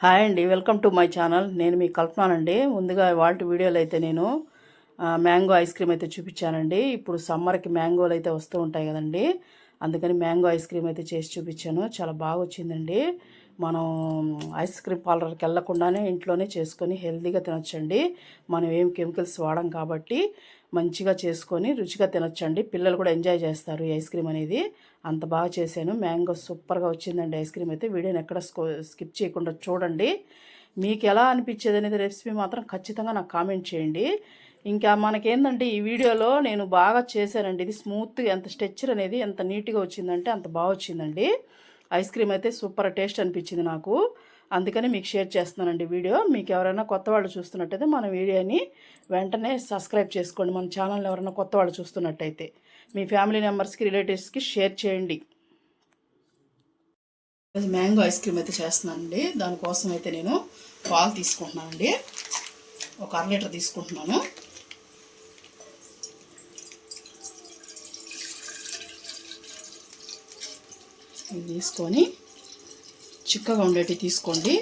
Hi అండి, welcome to my channel. నేను మీ కల్పనానండి. ముందుగా వాటి వీడియోలో అయితే నేను మ్యాంగో ఐస్ క్రీమ్ అయితే చూపించానండి. ఇప్పుడు సమ్మర్కి మ్యాంగోలు అయితే వస్తూ ఉంటాయి కదండి, అందుకని మ్యాంగో ఐస్ క్రీమ్ అయితే చేసి చూపించాను. చాలా బాగా వచ్చిందండి. మనం ఐస్ క్రీమ్ పార్లర్కి వెళ్ళకుండానే ఇంట్లోనే చేసుకొని హెల్తీగా తినొచ్చండి. మనం ఏం కెమికల్స్ వాడం కాబట్టి మంచిగా చేసుకొని రుచిగా తినొచ్చండి. పిల్లలు కూడా ఎంజాయ్ చేస్తారు ఈ ఐస్ క్రీమ్ అనేది. అంత బాగా చేశాను. మ్యాంగో సూపర్గా వచ్చిందండి ఐస్ క్రీమ్ అయితే. వీడియోని ఎక్కడ స్కిప్ చేయకుండా చూడండి. మీకు ఎలా అనిపించేది అనేది రెసిపీ మాత్రం ఖచ్చితంగా నాకు కామెంట్ చేయండి. ఇంకా మనకేందంటే ఈ వీడియోలో నేను బాగా చేశానండి. ఇది స్మూత్గా ఎంత స్ట్రెచ్చర్ అనేది ఎంత నీట్గా వచ్చిందంటే అంత బాగా వచ్చిందండి. ఐస్ క్రీమ్ అయితే సూపర్ టేస్ట్ అనిపించింది నాకు. అందుకని మీకు షేర్ చేస్తున్నానండి వీడియో. మీకు ఎవరైనా కొత్త వాళ్ళు చూస్తున్నట్టయితే మన వీడియోని వెంటనే సబ్స్క్రైబ్ చేసుకోండి. మన ఛానల్ ఎవరైనా కొత్త వాళ్ళు చూస్తున్నట్టయితే మీ ఫ్యామిలీ మెంబర్స్కి, రిలేటివ్స్కి షేర్ చేయండి. మ్యాంగో ఐస్ క్రీమ్ అయితే చేస్తున్నానండి. దానికోసం అయితే నేను పాలు తీసుకుంటున్నానండి. ఒక 1/2 లీటర్ తీసుకుంటున్నాను. ఇది తీసుకొని చిక్కగా ఉండేటివి తీసుకోండి.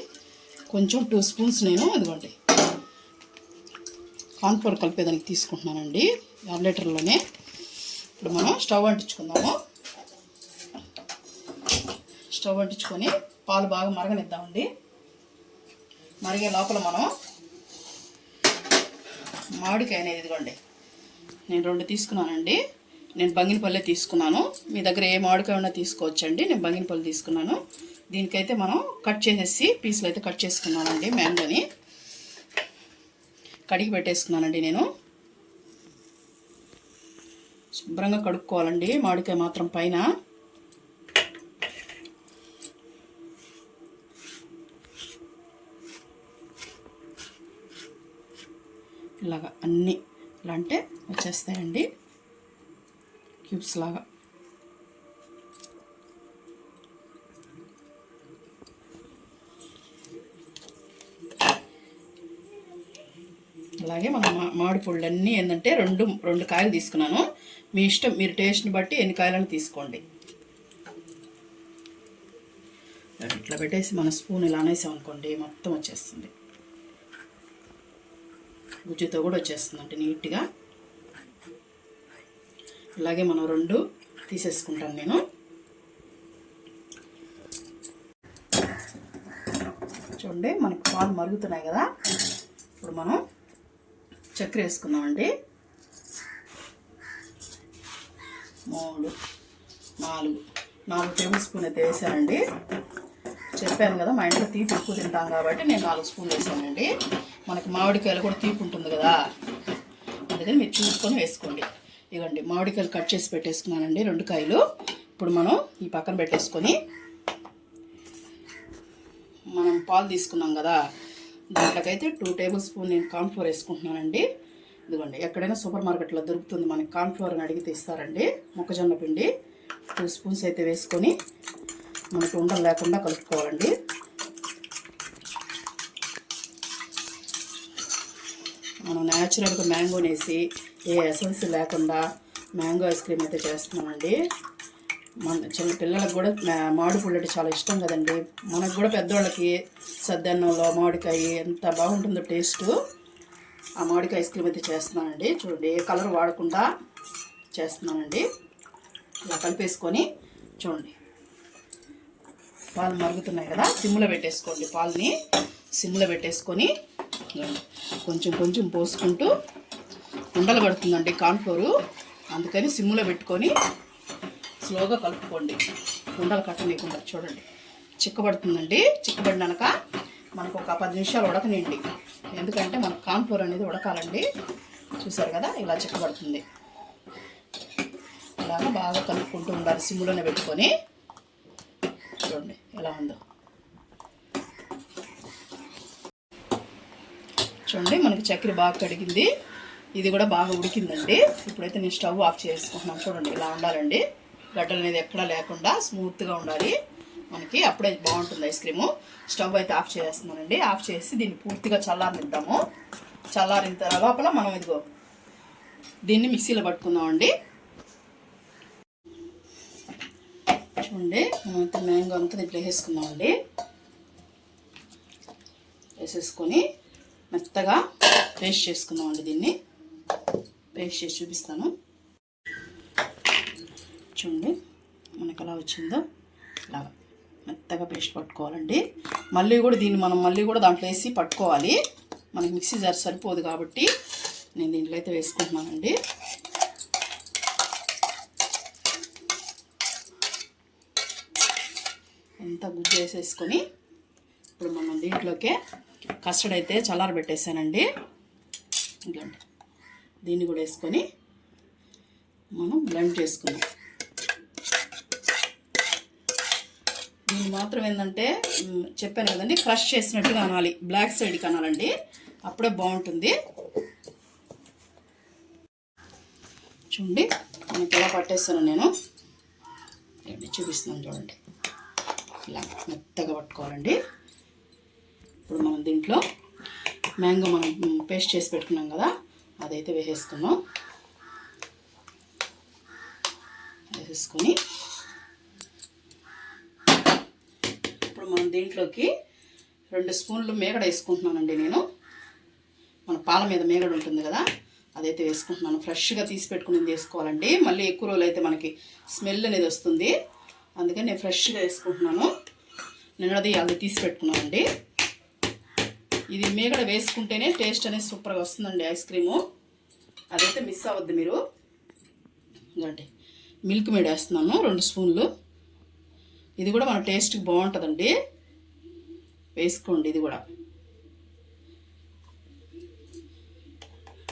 కొంచెం 2 స్పూన్స్ నేను ఇదిగోండి కార్న్ఫ్లోర్ కలిపేదానికి తీసుకుంటున్నానండి 1/2 లీటర్లోనే. ఇప్పుడు మనం స్టవ్ అంటించుకుందాము. స్టవ్ అంటించుకొని పాలు బాగా మరగనిద్దామండి. మరిగే లోపల మనం మామిడికాయ అనేది ఇదిగోండి నేను 2 తీసుకున్నానండి. నేను బంగినపల్లి తీసుకున్నాను. మీ దగ్గర ఏ మామిడికాయ ఉన్నా తీసుకోవచ్చండి. నేను బంగినపల్లి తీసుకున్నాను. దీనికైతే మనం కట్ చేసేసి పీసులు అయితే కట్ చేసుకున్నానండి. మ్యాంగోని కడిగి పెట్టేసుకున్నానండి. నేను శుభ్రంగా కడుక్కోవాలండి మామిడికాయ మాత్రం పైన. ఇలాగా అన్నీ ఇలా అంటే వచ్చేస్తాయండి క్యూబ్స్ లాగా. అలాగే మనం మామిడి పళ్ళు అన్నీ ఏంటంటే రెండు కాయలు తీసుకున్నాను. మీ ఇష్టం, మీరు టేస్ట్ని బట్టి ఎన్ని కాయలను తీసుకోండి. ఇట్లా పెట్టేసి మన స్పూన్ ఇలా అనేసాం అనుకోండి మొత్తం వచ్చేస్తుంది. గుజ్జుతో కూడా వచ్చేస్తుందండి నీట్గా. అలాగే మనం 2 తీసేసుకుంటాను నేను. చూడండి మనకి పాలు మరుగుతున్నాయి కదా. ఇప్పుడు మనం చక్కెర వేసుకుందామండి. 3, 4 టేబుల్ స్పూన్ అయితే వేసానండి. చెప్పాను కదా మా ఇంట్లో తీపి ఎక్కువ తింటాం కాబట్టి నేను 4 స్పూన్లు వేసానండి. మనకి మామిడికాయలు కూడా తీపి ఉంటుంది కదా, అందుకని మీరు చూసుకొని వేసుకోండి. ఇవ్వండి మామిడికాయలు కట్ చేసి పెట్టేసుకున్నానండి 2 కాయలు. ఇప్పుడు మనం ఈ పక్కన పెట్టేసుకొని మనం పాలు తీసుకున్నాం కదా, దాంట్లోకైతే 2 టేబుల్ స్పూన్ నేను కార్న్ఫ్లోర్ వేసుకుంటున్నానండి. ఇదిగోండి ఎక్కడైనా సూపర్ మార్కెట్లో దొరుకుతుంది మనకి కార్న్ఫ్లోర్ అని అడిగితే ఇస్తారండి. మొక్కజొన్న పిండి 2 స్పూన్స్ అయితే వేసుకొని మనకి ఉండలు లేకుండా కలుపుకోవాలండి. మనం న్యాచురల్గా మ్యాంగోని వేసి ఏ ఎసెన్స్ లేకుండా మ్యాంగో ఐస్ క్రీమ్ అయితే చేస్తున్నామండి. మన చిన్న పిల్లలకు కూడా మామిడి పళ్ళు అంటే చాలా ఇష్టం కదండి. మనకు కూడా పెద్దవాళ్ళకి సద్దన్నంలో మామిడికాయ ఎంత బాగుంటుందో టేస్ట్. ఆ మామిడికాయ ఐస్ క్రీమ్ అయితే చేస్తున్నానండి. చూడండి ఏ కలర్ వాడకుండా చేస్తున్నానండి. ఇలా కలిపేసుకొని చూడండి పాలు మరుగుతున్నాయి కదా, సిమ్లో పెట్టేసుకోండి. పాలని సిమ్లో పెట్టేసుకొని కొంచెం కొంచెం పోసుకుంటూ ఉండలు పడుతుందండి కార్న్ఫ్లోరు, అందుకని సిమ్లో పెట్టుకొని స్లోగా కలుపుకోండి. ఉండలు కట్టనీయకుండా. చూడండి చిక్కబడుతుందండి. చిక్కబడినాక మనకు ఒక 10 నిమిషాలు ఉడకనియండి. ఎందుకంటే మనకు కార్న్ఫ్లోర్ అనేది ఉడకాలండి. చూసారు కదా ఇలా చిక్కబడుతుంది. ఇలాగా బాగా కలుపుకుంటూ ఉండాలి సిమ్లోనే పెట్టుకొని. చూడండి ఎలా ఉందో. చూడండి మనకి చక్కెర బాగా కడిగింది. ఇది కూడా బాగా ఉడికిందండి. ఇప్పుడైతే నేను స్టవ్ ఆఫ్ చేసుకుంటున్నాను. చూడండి ఇలా ఉండాలండి. గడ్డలు అనేది ఎక్కడా లేకుండా స్మూత్గా ఉండాలి మనకి, అప్పుడే బాగుంటుంది ఐస్ క్రీము. స్టవ్ అయితే ఆఫ్ చేస్తున్నానండి. ఆఫ్ చేసి దీన్ని పూర్తిగా చల్లారనిద్దాము. చల్లారిన లోపల మనం ఇదిగో దీన్ని మిక్సీలో పట్టుకుందామండి. చూడండి మేమైతే మ్యాంగో అంతా ఇట్లా వేసుకుందామండి. వేసేసుకొని మెత్తగా పేస్ట్ చేసుకుందామండి. దీన్ని పేస్ట్ చేసి చూపిస్తాను. చూడండి మనకు ఎలా వచ్చిందో ఇలాగా మెత్తగా పేస్ట్ పట్టుకోవాలండి. మళ్ళీ కూడా దీన్ని మనం మళ్ళీ కూడా దాంట్లో వేసి పట్టుకోవాలి. మనకి మిక్సీ జార్ సరిపోదు కాబట్టి నేను దీంట్లో అయితే వేసుకుంటున్నానండి. ఎంత గుజ్జు వేసేసుకొని ఇప్పుడు మనం దీంట్లోకే కస్టర్డ్ అయితే చల్లారబెట్టేసానండి. ఇంకండి దీన్ని కూడా వేసుకొని మనం బ్లెండ్ చేసుకుందాం. దీన్ని మాత్రం ఏంటంటే చెప్పాను కదండి, క్రష్ చేసినట్టుగా అనాలి, బ్లాక్ సైడ్కి అనాలండి, అప్పుడే బాగుంటుంది. చూడండి మనకి ఎలా పట్టేస్తాను నేను, చూపిస్తున్నాను చూడండి. ఇలా మెత్తగా పట్టుకోవాలండి. ఇప్పుడు మనం దీంట్లో మ్యాంగో మనం పేస్ట్ చేసి పెట్టుకున్నాం కదా, అదైతే వేసేసుకున్నాం. వేసేసుకొని ఇప్పుడు మనం దీంట్లోకి 2 స్పూన్లు మేగడ వేసుకుంటున్నానండి. నేను మన పాల మీద మేగడ ఉంటుంది కదా, అదైతే వేసుకుంటున్నాను. ఫ్రెష్గా తీసి పెట్టుకుని వేసుకోవాలండి. మళ్ళీ ఎక్కువ రోజులు అయితే మనకి స్మెల్ అనేది వస్తుంది, అందుకని నేను ఫ్రెష్గా వేసుకుంటున్నాను. నేను అది తీసి పెట్టుకున్నానండి. ఇది మేగడ వేసుకుంటేనే టేస్ట్ అనేది సూపర్గా వస్తుందండి ఐస్ క్రీము. అదైతే మిస్ అవ్వద్దు మీరు. ఇదండి మిల్క్ మేడ్ వేస్తున్నాను 2 స్పూన్లు. ఇది కూడా మన టేస్ట్కి బాగుంటుందండి, వేసుకోండి. ఇది కూడా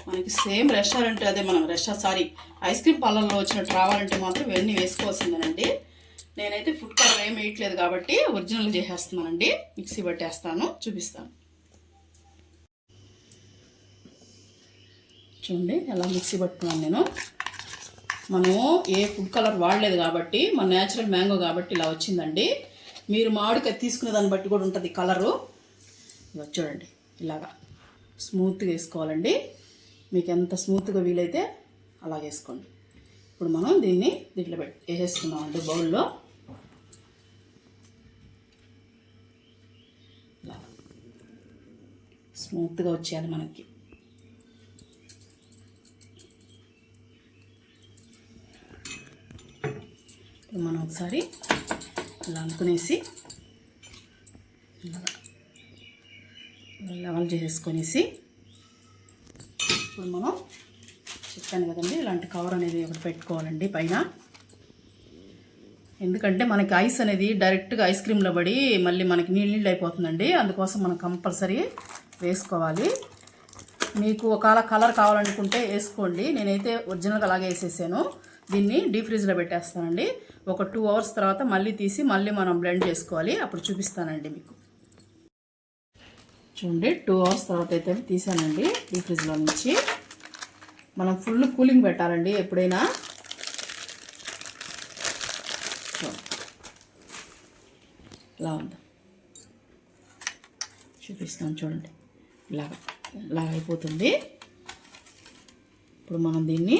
మనకి సేమ్ రెస్టారెంట్ అదే మనం ఐస్ క్రీమ్ పార్లర్లో వచ్చినట్టు రావాలంటే మాత్రం ఇవన్నీ వేసుకోవాల్సిందేనండి. నేనైతే ఫుడ్ కలర్ ఏం వేయట్లేదు కాబట్టి ఒరిజినల్ చేసేస్తున్నానండి. మిక్సీ పట్టేస్తాను, చూపిస్తాను. చూడండి ఎలా మిక్సీ పట్టుకున్నాను నేను. మనము ఏ ఫుడ్ కలర్ వాడలేదు కాబట్టి, మన న్యాచురల్ మ్యాంగో కాబట్టి ఇలా వచ్చిందండి. మీరు మామిడికాయ తీసుకునే దాన్ని బట్టి కూడా ఉంటుంది కలరు. చూడండి ఇలాగా స్మూత్గా వేసుకోవాలండి. మీకు ఎంత స్మూత్గా వీలైతే అలా వేసుకోండి. ఇప్పుడు మనం దీన్ని దీంట్లో వేసేసుకున్నామండి బౌల్లో. ఇలా స్మూత్గా వచ్చేయాలి మనకి. ఇప్పుడు మనం ఒకసారి ఇలా అనుకునేసి లెవెల్ చేసేసుకొనేసి ఇప్పుడు మనం చెప్పాను కదండి, ఇలాంటి కవర్ అనేది ఒకటి పెట్టుకోవాలండి పైన. ఎందుకంటే మనకి ఐస్ అనేది డైరెక్ట్గా ఐస్ క్రీమ్లో పడి మళ్ళీ మనకి నీళ్ళు అయిపోతుందండి. అందుకోసం మనం కంపల్సరీ వేసుకోవాలి. మీకు ఒకవేళ కలర్ కావాలనుకుంటే వేసుకోండి. నేనైతే ఒరిజినల్గా అలాగే వేసేసాను. దీన్ని డీప్ ఫ్రిడ్జ్లో పెట్టేస్తానండి. ఒక 2 అవర్స్ తర్వాత మళ్ళీ తీసి మళ్ళీ మనం బ్లెండ్ చేసుకోవాలి. అప్పుడు చూపిస్తానండి మీకు. చూడండి 2 అవర్స్ తర్వాత అయితే తీసానండి డీప్ ఫ్రిడ్జ్లో నుంచి. మనం ఫుల్ కూలింగ్ పెట్టాలండి ఎప్పుడైనా. ఇలా ఉంది, చూపిస్తాను చూడండి. ఇలా అయిపోతుంది. ఇప్పుడు మనం దీన్ని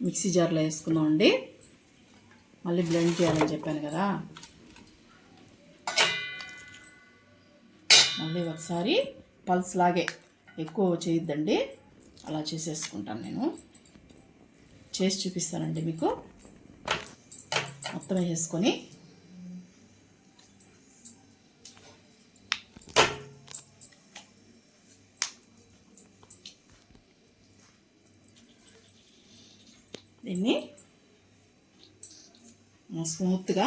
మిక్సీ జార్లో వేసుకుందామండి. మళ్ళీ బ్లెండ్ చేయాలని చెప్పాను కదా, మళ్ళీ ఒకసారి పల్స్ లాగే, ఎక్కువ చేయొద్దండి, అలా చేసేసుకుంటాను. నేను చేసి చూపిస్తానండి మీకు. మొత్తం వేసుకొని దీన్ని స్మూత్గా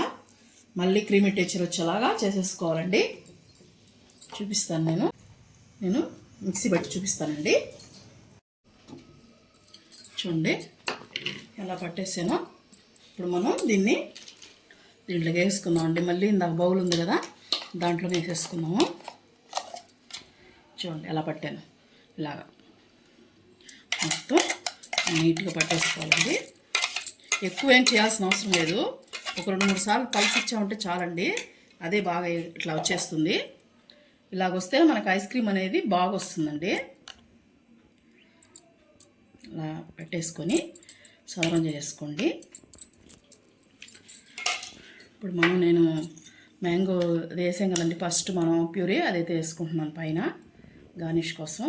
మళ్ళీ క్రీమీ టెక్స్చర్ వచ్చేలాగా చేసేసుకోవాలండి. చూపిస్తాను నేను మిక్సీ బట్టి చూపిస్తానండి. చూడండి ఎలా పట్టేసానో. ఇప్పుడు మనం దీంట్లోకి వేసుకుందామండి. మళ్ళీ ఇందాక బౌల్ ఉంది కదా, దాంట్లో వేసేసుకుందాము. చూడండి ఎలా పట్టాను. ఇలాగా మొత్తం నీట్గా పట్టేసుకోవాలండి. ఎక్కువ ఏం చేయాల్సిన అవసరం లేదు. ఒక 2-3 సార్లు పల్స్ ఇచ్చామంటే చాలండి, అదే బాగా ఇట్లా వచ్చేస్తుంది. ఇలాగొస్తే మనకు ఐస్ క్రీమ్ అనేది బాగా వస్తుందండి. అలా పెట్టేసుకొని సదరం చేసుకోండి. ఇప్పుడు నేను మ్యాంగో వేసాం కదండి ఫస్ట్ మనం ప్యూరీ అదైతే వేసుకుంటున్నాను పైన గార్నిష్ కోసం.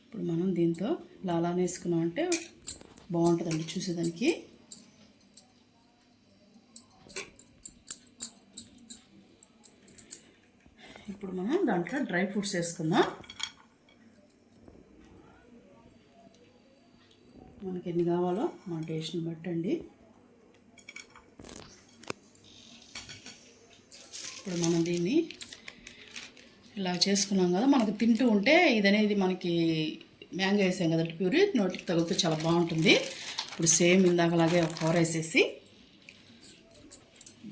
ఇప్పుడు మనం దీంతో ఇలా అలానే వేసుకున్నామంటే బాగుంటుందండి చూసేదానికి. ఇప్పుడు మనం దాంట్లో డ్రై ఫ్రూట్స్ వేసుకుందాం. మనకి ఎన్ని కావాలో మన టేస్ట్ని బట్టండి. ఇప్పుడు మనం దీన్ని ఇలా చేసుకున్నాం కదా, మనకు తింటూ ఉంటే ఇదనేది మనకి మ్యాంగో వేసాం కదా ప్యూరీ నోటికి తగిలితే చాలా బాగుంటుంది. ఇప్పుడు సేమ్ ఇందాకలాగే ఒక కూర వేసేసి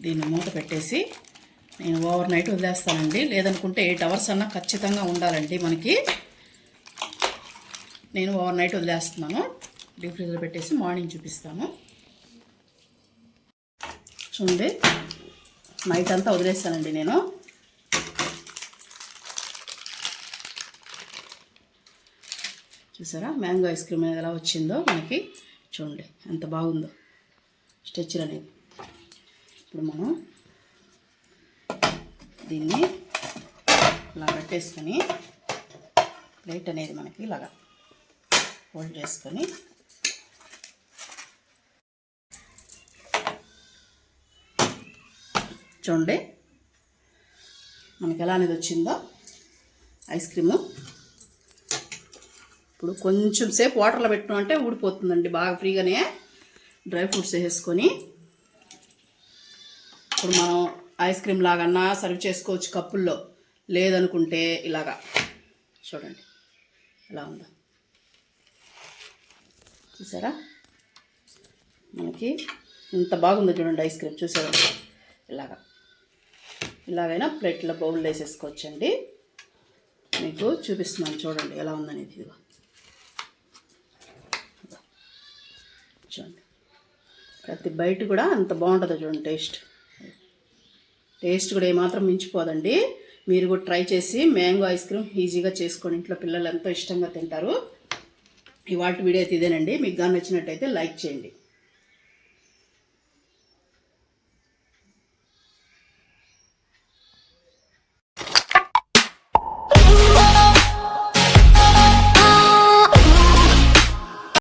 దీన్ని మూత పెట్టేసి నేను ఓవర్ నైట్ వదిలేస్తానండి. లేదనుకుంటే 8 hours అన్నా ఖచ్చితంగా ఉండాలండి మనకి. నేను ఓవర్ నైట్ వదిలేస్తున్నాను, డీప్ ఫ్రీజర్లో పెట్టేసి మార్నింగ్ చూపిస్తాను. చూడండి నైట్ అంతా వదిలేస్తానండి నేను. చూసారా మ్యాంగో ఐస్ క్రీమ్ అనేది ఎలా వచ్చిందో మనకి. చూడండి ఎంత బాగుందో స్ట్రెచ్చర్ అనేది. ఇప్పుడు మనం దీన్ని ఇలా పెట్టేసుకొని ప్లేట్ అనేది మనకి ఇలాగా హోల్డ్ చేసుకొని చూడండి మనకి ఎలా అనేది వచ్చిందో ఐస్ క్రీము. ఇప్పుడు కొంచెం సేపు వాటర్లో పెట్టుకుంటే ఊడిపోతుందండి బాగా ఫ్రీగానే. డ్రై ఫ్రూట్స్ వేసుకొని ఇప్పుడు మనం ఐస్ క్రీమ్ లాగన్నా సర్వ్ చేసుకోవచ్చు కప్పుల్లో. లేదనుకుంటే ఇలాగా చూడండి ఎలా ఉందో చూసారా మనకి ఇంత బాగుందో చూడండి ఐస్ క్రీమ్. చూసారా ఇలాగైనా ప్లేట్లో బౌల్ వేసేసుకోవచ్చండి. మీకు చూపిస్తున్నాను చూడండి ఎలా ఉందనేది. ఇదిగో చూడండి ప్రతి బయట కూడా అంత బాగుంటుందో చూడండి. టేస్ట్ కూడా ఏమాత్రం మించిపోదండి. మీరు కూడా ట్రై చేసి మ్యాంగో ఐస్ క్రీమ్ ఈజీగా చేసుకోండి. ఇంట్లో పిల్లలు ఎంతో ఇష్టంగా తింటారు. ఇవాళ వీడియో అయితే ఇదేనండి. మీకు కానీ నచ్చినట్టయితే లైక్ చేయండి.